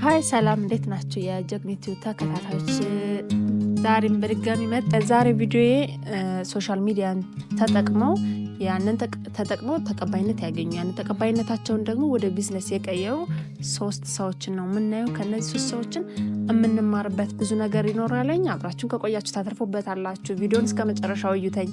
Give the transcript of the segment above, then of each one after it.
ሃይ ሰላም እንዴት ናችሁ? የጀግኒቱ ተከታታዮች ዛሬም በድጋሚ ዛሬ ቪዲዮዬ ሶሻል ሚዲያን ተጠቅመው ያንን ተጠቅመው ተቀባይነት ያገኙ ያንን ተቀባይነታቸውን ደግሞ ወደ ቢዝነስ የቀየሩ 3 ሰዎችን ነው የምናየው። ከነዚህ 3 ሰዎችን የምንማርበት ብዙ ነገር ይኖራልኝ። አብራችሁን ከቆያችሁ ታተርፉበታላችሁ። ቪዲዮን እስከ መጨረሻው እዩተኝ።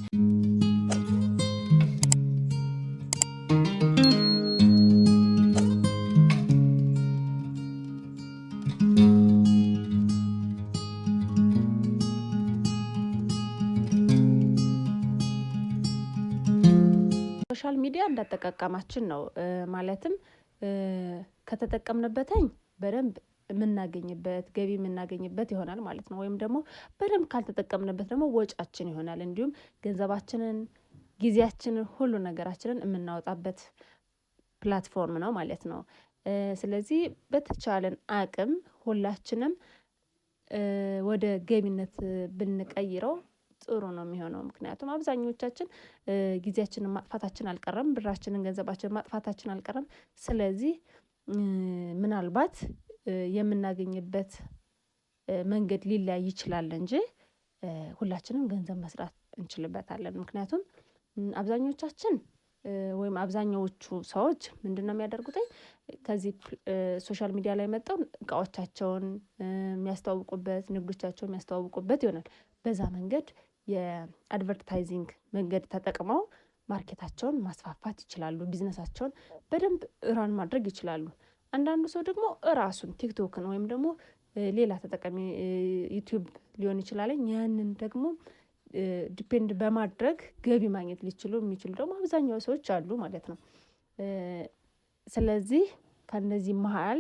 ሶሻል ሚዲያ እንዳጠቃቀማችን ነው። ማለትም ከተጠቀምንበትኝ በደንብ የምናገኝበት ገቢ የምናገኝበት ይሆናል ማለት ነው። ወይም ደግሞ በደንብ ካልተጠቀምንበት ደግሞ ወጫችን ይሆናል። እንዲሁም ገንዘባችንን፣ ጊዜያችንን፣ ሁሉ ነገራችንን የምናወጣበት ፕላትፎርም ነው ማለት ነው። ስለዚህ በተቻለን አቅም ሁላችንም ወደ ገቢነት ብንቀይረው ጥሩ ነው የሚሆነው። ምክንያቱም አብዛኞቻችን ጊዜያችንን ማጥፋታችን አልቀረም፣ ብራችንን ገንዘባችንን ማጥፋታችን አልቀረም። ስለዚህ ምናልባት የምናገኝበት መንገድ ሊለያይ ይችላል እንጂ ሁላችንም ገንዘብ መስራት እንችልበታለን። ምክንያቱም አብዛኞቻችን ወይም አብዛኛዎቹ ሰዎች ምንድነው የሚያደርጉት? ከዚህ ሶሻል ሚዲያ ላይ መጣው እቃዎቻቸውን የሚያስተዋውቁበት፣ ንግዶቻቸውን የሚያስተዋውቁበት ይሆናል። በዛ መንገድ የአድቨርታይዚንግ መንገድ ተጠቅመው ማርኬታቸውን ማስፋፋት ይችላሉ። ቢዝነሳቸውን በደንብ ራን ማድረግ ይችላሉ። አንዳንዱ ሰው ደግሞ ራሱን ቲክቶክን ወይም ደግሞ ሌላ ተጠቃሚ ዩቲዩብ ሊሆን ይችላል፣ ያንን ደግሞ ዲፔንድ በማድረግ ገቢ ማግኘት የሚችሉ ደግሞ አብዛኛው ሰዎች አሉ ማለት ነው። ስለዚህ ከነዚህ መሃል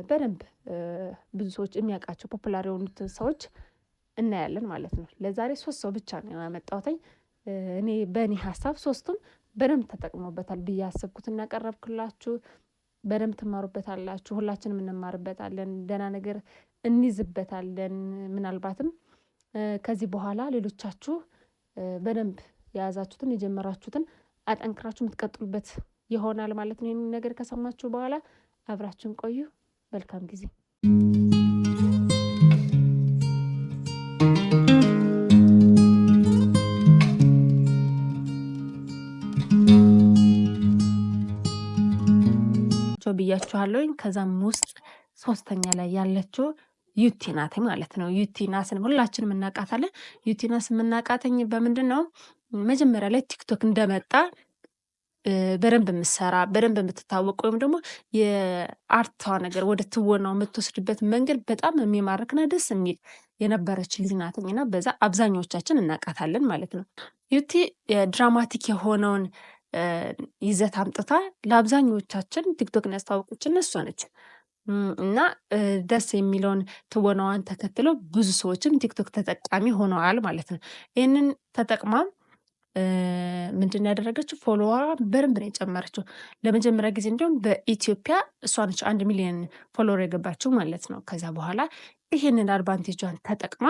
በደንብ ብዙ ሰዎች የሚያውቃቸው ፖፑላር የሆኑት ሰዎች እናያለን ማለት ነው። ለዛሬ 3 ሰው ብቻ ነው ያመጣሁት። እኔ በእኔ ሀሳብ 3ቱም በደንብ ተጠቅሞበታል ብዬ ያሰብኩትን ያቀረብኩላችሁ። በደንብ ትማሩበታላችሁ፣ ሁላችንም እንማርበታለን፣ ደህና ነገር እንይዝበታለን። ምናልባትም ከዚህ በኋላ ሌሎቻችሁ በደንብ የያዛችሁትን የጀመራችሁትን አጠንክራችሁ የምትቀጥሉበት ይሆናል ማለት ነው። ይህንን ነገር ከሰማችሁ በኋላ አብራችሁን ቆዩ። መልካም ጊዜ። ብያችኋለሁኝ። ከዛም ውስጥ 3ኛ ላይ ያለችው ዩቲናት ማለት ነው። ዩቲናስን ሁላችንም እናውቃታለን። ዩቲናስ የምናውቃተኝ በምንድን ነው? መጀመሪያ ላይ ቲክቶክ እንደመጣ በደንብ የምትሰራ በደንብ የምትታወቅ ወይም ደግሞ የአርቷ ነገር ወደ ትወናው የምትወስድበት መንገድ በጣም የሚማርክና ደስ የሚል የነበረች ልጅ ናትኝና በዛ አብዛኞቻችን እናውቃታለን ማለት ነው። ዩቲ ድራማቲክ የሆነውን ይዘት አምጥታ ለአብዛኞቻችን ቲክቶክን ያስተዋወቀችን እሷ ነች። እና ደስ የሚለውን ትወናዋን ተከትሎ ብዙ ሰዎችም ቲክቶክ ተጠቃሚ ሆነዋል ማለት ነው። ይህንን ተጠቅማ ምንድን ያደረገችው? ፎሎዋ በደንብ ነው የጨመረችው። ለመጀመሪያ ጊዜ እንዲሁም በኢትዮጵያ እሷ ነች 1 ሚሊዮን ፎሎወር የገባችው ማለት ነው። ከዛ በኋላ ይህንን አድቫንቴጇን ተጠቅማ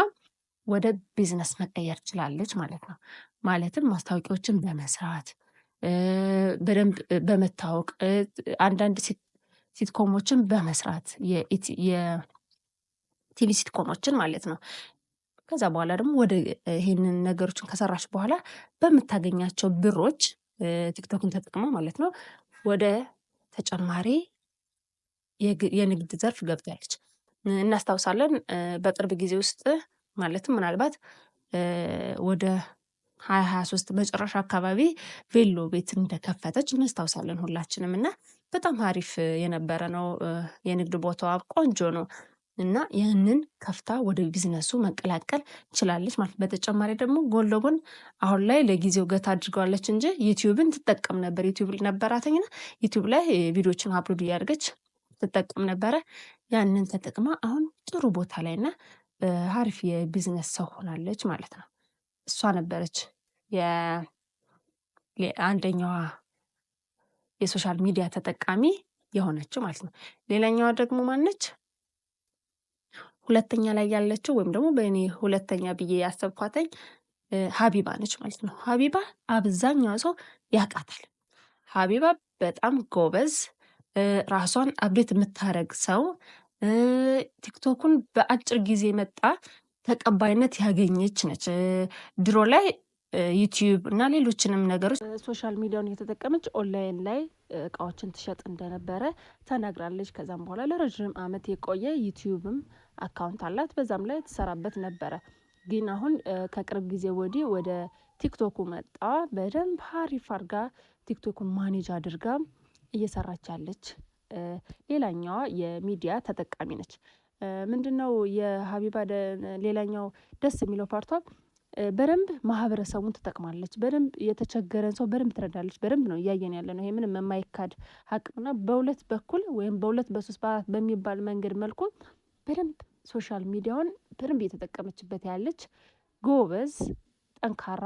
ወደ ቢዝነስ መቀየር ችላለች ማለት ነው። ማለትም ማስታወቂያዎችን በመስራት በደንብ በመታወቅ አንዳንድ ሲትኮሞችን በመስራት የቲቪ ሲትኮሞችን ማለት ነው። ከዛ በኋላ ደግሞ ወደ ይሄንን ነገሮችን ከሰራች በኋላ በምታገኛቸው ብሮች ቲክቶክን ተጠቅመው ማለት ነው ወደ ተጨማሪ የንግድ ዘርፍ ገብታለች። እናስታውሳለን በቅርብ ጊዜ ውስጥ ማለትም ምናልባት ወደ 2023 መጨረሻ አካባቢ ቬሎ ቤት እንደከፈተች እናስታውሳለን ሁላችንም። እና በጣም አሪፍ የነበረ ነው። የንግድ ቦታዋ ቆንጆ ነው እና ያንን ከፍታ ወደ ቢዝነሱ መቀላቀል ችላለች ማለት። በተጨማሪ ደግሞ ጎን ለጎን አሁን ላይ ለጊዜው ገታ አድርገዋለች እንጂ ዩቲዩብን ትጠቀም ነበር። ዩቲዩብ ነበራተኝና ዩቲዩብ ላይ ቪዲዮችን አፕሎድ እያደረገች ትጠቀም ነበረ። ያንን ተጠቅማ አሁን ጥሩ ቦታ ላይ እና አሪፍ የቢዝነስ ሰው ሆናለች ማለት ነው። እሷ ነበረች አንደኛዋ የሶሻል ሚዲያ ተጠቃሚ የሆነችው ማለት ነው። ሌላኛዋ ደግሞ ማነች? 2ኛ ላይ ያለችው ወይም ደግሞ በእኔ 2ኛ ብዬ ያሰብኳተኝ ሀቢባ ነች ማለት ነው። ሀቢባ አብዛኛው ሰው ያውቃታል። ሀቢባ በጣም ጎበዝ ራሷን አብዴት የምታረግ ሰው ቲክቶኩን በአጭር ጊዜ መጣ ተቀባይነት ያገኘች ነች። ድሮ ላይ ዩቲዩብ እና ሌሎችንም ነገሮች ሶሻል ሚዲያውን እየተጠቀመች ኦንላይን ላይ እቃዎችን ትሸጥ እንደነበረ ተናግራለች። ከዛም በኋላ ለረጅም ዓመት የቆየ ዩቲዩብም አካውንት አላት፣ በዛም ላይ ትሰራበት ነበረ። ግን አሁን ከቅርብ ጊዜ ወዲህ ወደ ቲክቶኩ መጣ። በደንብ ሀሪፍ አድርጋ ቲክቶኩን ማኔጅ አድርጋ እየሰራች ያለች ሌላኛዋ የሚዲያ ተጠቃሚ ነች። ምንድነው የሀቢባ ሌላኛው ደስ የሚለው ፓርቷ በደንብ ማህበረሰቡን ትጠቅማለች። በደንብ የተቸገረን ሰው በደንብ ትረዳለች። በደንብ ነው እያየን ያለ ነው። ይሄ ምንም የማይካድ ሀቅ ነውና በሁለት በኩል ወይም በሁለት በሶስት በአራት በሚባል መንገድ መልኩ በደንብ ሶሻል ሚዲያውን በደንብ እየተጠቀመችበት ያለች ጎበዝ ጠንካራ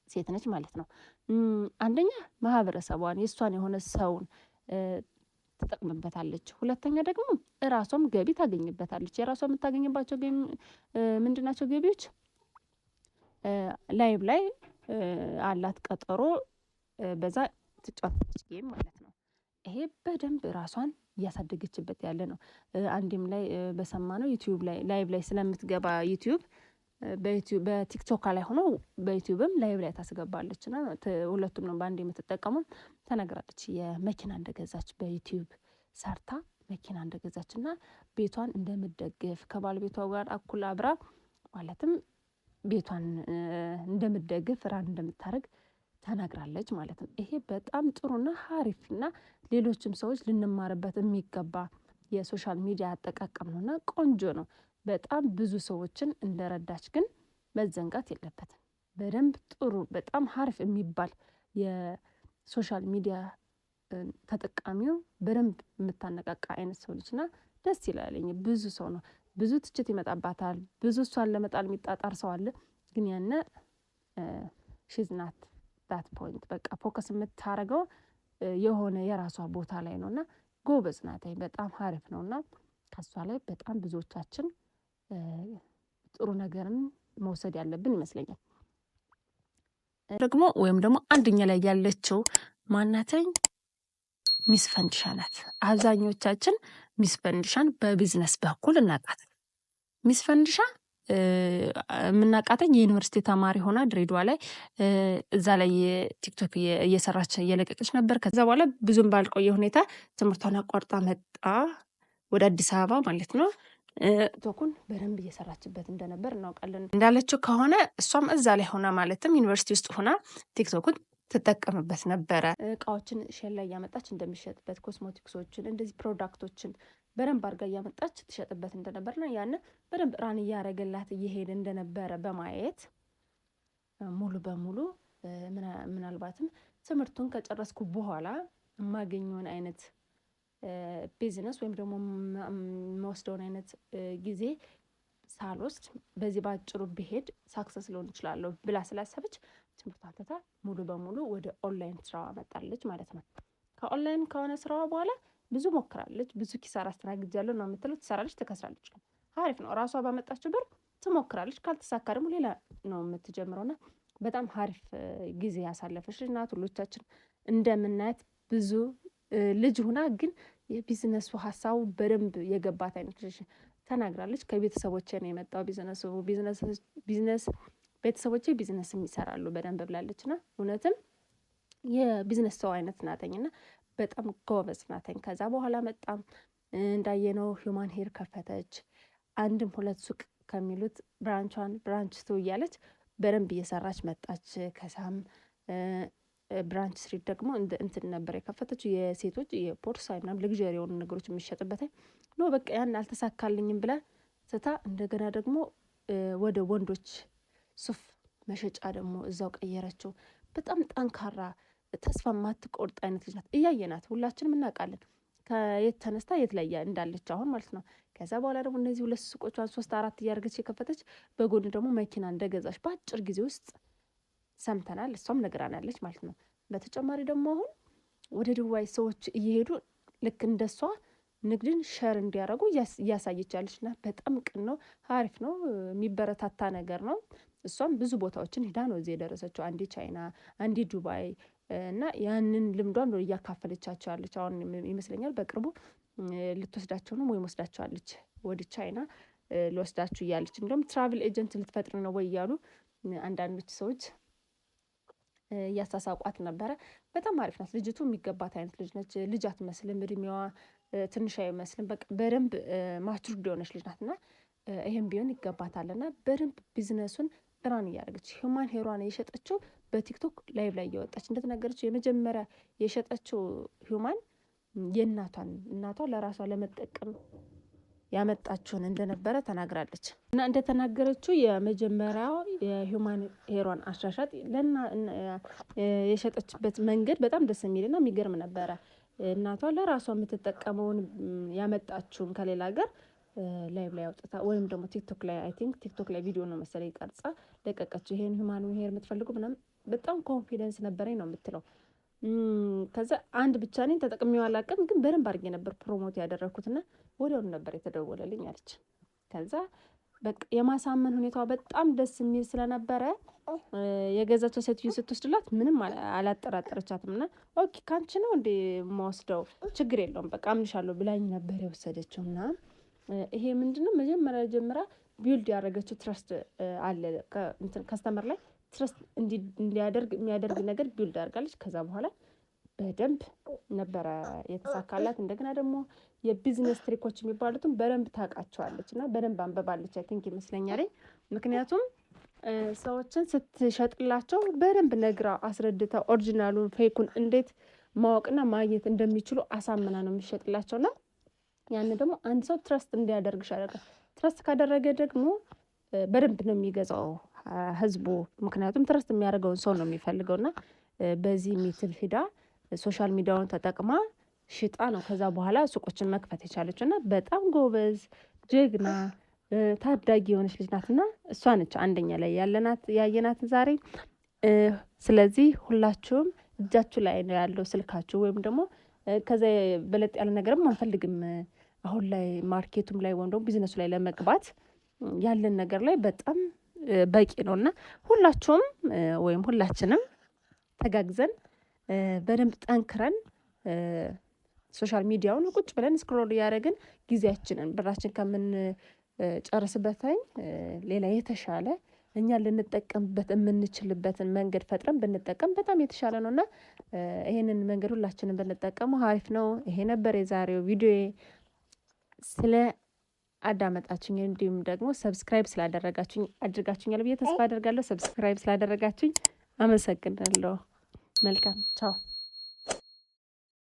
ሴት ነች ማለት ነው። አንደኛ ማህበረሰቧን የእሷን የሆነ ሰውን ትጠቅምበታለች። ሁለተኛ ደግሞ እራሷም ገቢ ታገኝበታለች። የራሷ የምታገኝባቸው ምንድናቸው ገቢዎች? ላይቭ ላይ አላት ቀጠሮ፣ በዛ ትጫወታለች ጌም ማለት ነው። ይሄ በደንብ ራሷን እያሳደገችበት ያለ ነው። አንድም ላይ በሰማነው ዩቲዩብ ላይ ላይቭ ላይ ስለምትገባ ዩቲዩብ በቲክቶክ ላይ ሆኖ በዩቲዩብም ላይቭ ላይ ታስገባለች እና ሁለቱም ነው በአንድ የምትጠቀመው ተነግራለች። የመኪና እንደገዛች በዩቲዩብ ሰርታ መኪና እንደገዛች እና ቤቷን እንደምትደግፍ ከባለቤቷ ጋር እኩል አብራ ማለትም ቤቷን እንደምትደግፍ ራን እንደምታደርግ ተናግራለች ማለት ነው። ይሄ በጣም ጥሩና ሀሪፍና ሌሎችም ሰዎች ልንማርበት የሚገባ የሶሻል ሚዲያ አጠቃቀም ነውና ቆንጆ ነው። በጣም ብዙ ሰዎችን እንደረዳች ግን መዘንጋት የለበትም። በደንብ ጥሩ በጣም ሀሪፍ የሚባል የሶሻል ሚዲያ ተጠቃሚው በደንብ የምታነቃቃ አይነት ሰው ልጅና ደስ ይላለኝ። ብዙ ሰው ነው ብዙ ትችት ይመጣባታል። ብዙ እሷን ለመጣል የሚጣጣር ሰው አለ። ግን ያነ ሺዝ ናት ዳት ፖይንት በቃ ፎከስ የምታደርገው የሆነ የራሷ ቦታ ላይ ነውና ጎበዝ ናት። በጣም ሀሪፍ ነውና ከሷ ላይ በጣም ብዙዎቻችን ጥሩ ነገርን መውሰድ ያለብን ይመስለኛል። ደግሞ ወይም ደግሞ አንደኛ ላይ ያለችው ማናተኝ ሚስ ፈንድሻ ናት። አብዛኞቻችን ሚስ ፈንድሻን በቢዝነስ በኩል እናውቃታለን። ሚስ ፈንድሻ የምናውቃተኝ የዩኒቨርሲቲ ተማሪ ሆና ድሬዳዋ ላይ እዛ ላይ ቲክቶክ እየሰራች እየለቀቀች ነበር። ከዛ በኋላ ብዙም ባልቆየ ሁኔታ ትምህርቷን አቋርጣ መጣ ወደ አዲስ አበባ ማለት ነው። ቲክቶኩን በደንብ እየሰራችበት እንደነበር እናውቃለን። እንዳለችው ከሆነ እሷም እዛ ላይ ሆና ማለትም ዩኒቨርሲቲ ውስጥ ሆና ቲክቶኩን ትጠቀምበት ነበረ። እቃዎችን ሼር ላይ እያመጣች እንደሚሸጥበት ኮስሞቲክሶችን እንደዚህ ፕሮዳክቶችን በደንብ አድርጋ እያመጣች ትሸጥበት እንደነበርና ያን በደንብ ራን እያደረገላት እየሄደ እንደነበረ በማየት ሙሉ በሙሉ ምናልባትም ትምህርቱን ከጨረስኩ በኋላ የማገኘውን አይነት ቢዝነስ ወይም ደግሞ የምወስደውን አይነት ጊዜ ሳልወስድ በዚህ ባጭሩ ብሄድ ሳክሰስ ሊሆን ይችላለሁ ብላ ስላሰበች ትምህርቷን ትታ ሙሉ በሙሉ ወደ ኦንላይን ስራዋ መጣለች ማለት ነው። ከኦንላይን ከሆነ ስራዋ በኋላ ብዙ ሞክራለች። ብዙ ኪሳራ አስተናግጃለሁ ነው የምትለው። ትሰራለች፣ ትከስራለች። ሀሪፍ ነው። ራሷ ባመጣችው ብር ትሞክራለች። ካልተሳካ ደግሞ ሌላ ነው የምትጀምረውና በጣም ሀሪፍ ጊዜ ያሳለፈች ናት። ሁሎቻችን እንደምናያት ብዙ ልጅ ሁና ግን የቢዝነሱ ሀሳቡ በደንብ የገባት አይነት ልጅ ተናግራለች። ከቤተሰቦቼ ነው የመጣው ቢዝነስ ቤተሰቦቼ ቢዝነስ የሚሰራሉ በደንብ ብላለችና እውነትም የቢዝነስ ሰው አይነት ናተኝና በጣም ጎበዝ ናተኝ። ከዛ በኋላ መጣም እንዳየነው ሂውማን ሄር ከፈተች። አንድም ሁለት ሱቅ ከሚሉት ብራንች ቱ እያለች በደንብ እየሰራች መጣች። ከዛም ብራንች ስሪት ደግሞ እንትን ነበር የከፈተችው የሴቶች የፖርሳ ምናምን ለግዠሪ የሆኑ ነገሮች የሚሸጥበት ነው። በቃ ያን አልተሳካልኝም ብላ ስታ እንደገና ደግሞ ወደ ወንዶች ሱፍ መሸጫ ደግሞ እዛው ቀየረችው። በጣም ጠንካራ ተስፋ ማትቆርጥ አይነት ልጅ ናት። እያየናት ሁላችንም እናውቃለን ከየት ተነስታ የት ላይ እንዳለች አሁን ማለት ነው። ከዛ በኋላ ደግሞ እነዚህ ሁለት ሱቆቿን 3-4 እያደረገች የከፈተች በጎን ደግሞ መኪና እንደገዛች በአጭር ጊዜ ውስጥ ሰምተናል። እሷም ነግራናለች ማለት ነው። በተጨማሪ ደግሞ አሁን ወደ ዱባይ ሰዎች እየሄዱ ልክ እንደሷ ንግድን ሸር እንዲያደርጉ እያሳየች ያለችና በጣም ቅን ነው። ሀሪፍ ነው። የሚበረታታ ነገር ነው። እሷም ብዙ ቦታዎችን ሄዳ ነው እዚህ የደረሰችው። አንዴ ቻይና፣ አንዴ ዱባይ እና ያንን ልምዷን ነው እያካፈለቻቸው ያለች። አሁን ይመስለኛል በቅርቡ ልትወስዳቸው ነው ወይም ወስዳቸዋለች ወደ ቻይና ልወስዳችሁ እያለች እንደውም ትራቭል ኤጀንት ልትፈጥር ነው ወይ እያሉ አንዳንዶች ሰዎች እያሳሳቋት ነበረ። በጣም አሪፍ ናት ልጅቱ፣ የሚገባት አይነት ልጅ ነች። ልጅ አትመስልም፣ እድሜዋ ትንሽ አይመስልም። በቃ በደንብ ማቹርድ የሆነች ልጅ ናት እና ይሄም ቢሆን ይገባታልና በደንብ ቢዝነሱን ራን እያደረገች ሂውማን ሄሯን የሸጠችው በቲክቶክ ላይቭ ላይ እየወጣች እንደተናገረችው የመጀመሪያ የሸጠችው ሂውማን እናቷ ለራሷ ለመጠቀም ያመጣችውን እንደነበረ ተናግራለች። እና እንደተናገረችው የመጀመሪያው የሂውማን ሄሯን አሻሻጥ የሸጠችበት መንገድ በጣም ደስ የሚልና የሚገርም ነበረ። እናቷ ለራሷ የምትጠቀመውን ያመጣችውን ከሌላ ሀገር ላይቭ ላይ አውጥታ ወይም ደግሞ ቲክቶክ ላይ አይ ቲንክ ቲክቶክ ላይ ቪዲዮ ነው መሰለኝ ቀርጻ ለቀቀችው። ይሄን ሂውማን ሄር የምትፈልጉ ምናምን በጣም ኮንፊደንስ ነበረኝ ነው የምትለው። ከዛ አንድ ብቻ ነኝ ተጠቅሜው አላውቅም፣ ግን በደንብ አድርጌ ነበር ፕሮሞት ያደረኩትና ወዲያውኑ ነበር የተደወለልኝ አለች። ከዛ በቃ የማሳመን ሁኔታዋ በጣም ደስ የሚል ስለነበረ የገዛቸው ሴትዮ ስትወስድላት ምንም አላጠራጠረቻትም። እና ኦኬ ካንቺ ነው እንዴ የምወስደው ችግር የለውም በቃ አምንሻለሁ ብላኝ ነበር የወሰደችው። እና ይሄ ምንድነው መጀመሪያ ጀምራ ቢልድ ያደረገችው ትረስት አለ ከስተመር ላይ ትረስት እንዲያደርግ የሚያደርግ ነገር ቢልድ አድርጋለች። ከዛ በኋላ በደንብ ነበረ የተሳካላት። እንደገና ደግሞ የቢዝነስ ትሪኮች የሚባሉትን በደንብ ታውቃቸዋለች እና በደንብ አንበባለች አይ ቲንክ ይመስለኛል። ምክንያቱም ሰዎችን ስትሸጥላቸው በደንብ ነግራ አስረድታ ኦሪጂናሉን ፌኩን እንዴት ማወቅና ማግኘት እንደሚችሉ አሳምና ነው የሚሸጥላቸውና ያን ደግሞ አንድ ሰው ትረስት እንዲያደርግሽ ያደርጋል። ትረስት ካደረገ ደግሞ በደንብ ነው የሚገዛው ህዝቡ። ምክንያቱም ትረስት የሚያደርገውን ሰው ነው የሚፈልገውና በዚህ ሜትድ ሂዳ ሶሻል ሚዲያውን ተጠቅማ ሽጣ ነው ከዛ በኋላ ሱቆችን መክፈት የቻለችው እና በጣም ጎበዝ ጀግና ታዳጊ የሆነች ልጅ ናትና እሷ ነች አንደኛ ላይ ያየናት ዛሬ። ስለዚህ ሁላችሁም እጃችሁ ላይ ነው ያለው ስልካችሁ፣ ወይም ደግሞ ከዛ በለጥ ያለ ነገርም አንፈልግም። አሁን ላይ ማርኬቱም ላይ ወይም ደግሞ ቢዝነሱ ላይ ለመግባት ያለን ነገር ላይ በጣም በቂ ነው እና ሁላችሁም ወይም ሁላችንም ተጋግዘን በደንብ ጠንክረን ሶሻል ሚዲያውን ቁጭ ብለን ስክሮል እያደረግን ጊዜያችንን ብራችን ከምንጨርስበትኝ ሌላ የተሻለ እኛ ልንጠቀምበት የምንችልበትን መንገድ ፈጥረን ብንጠቀም በጣም የተሻለ ነው እና ይሄንን መንገድ ሁላችንም ብንጠቀመው አሪፍ ነው። ይሄ ነበር የዛሬው ቪዲዮ። ስለ አዳመጣችሁኝ እንዲሁም ደግሞ ሰብስክራይብ ስላደረጋችሁኝ አድርጋችሁኛል ብዬ ተስፋ አደርጋለሁ። ሰብስክራይብ ስላደረጋችሁኝ አመሰግናለሁ። መልካም ቻው።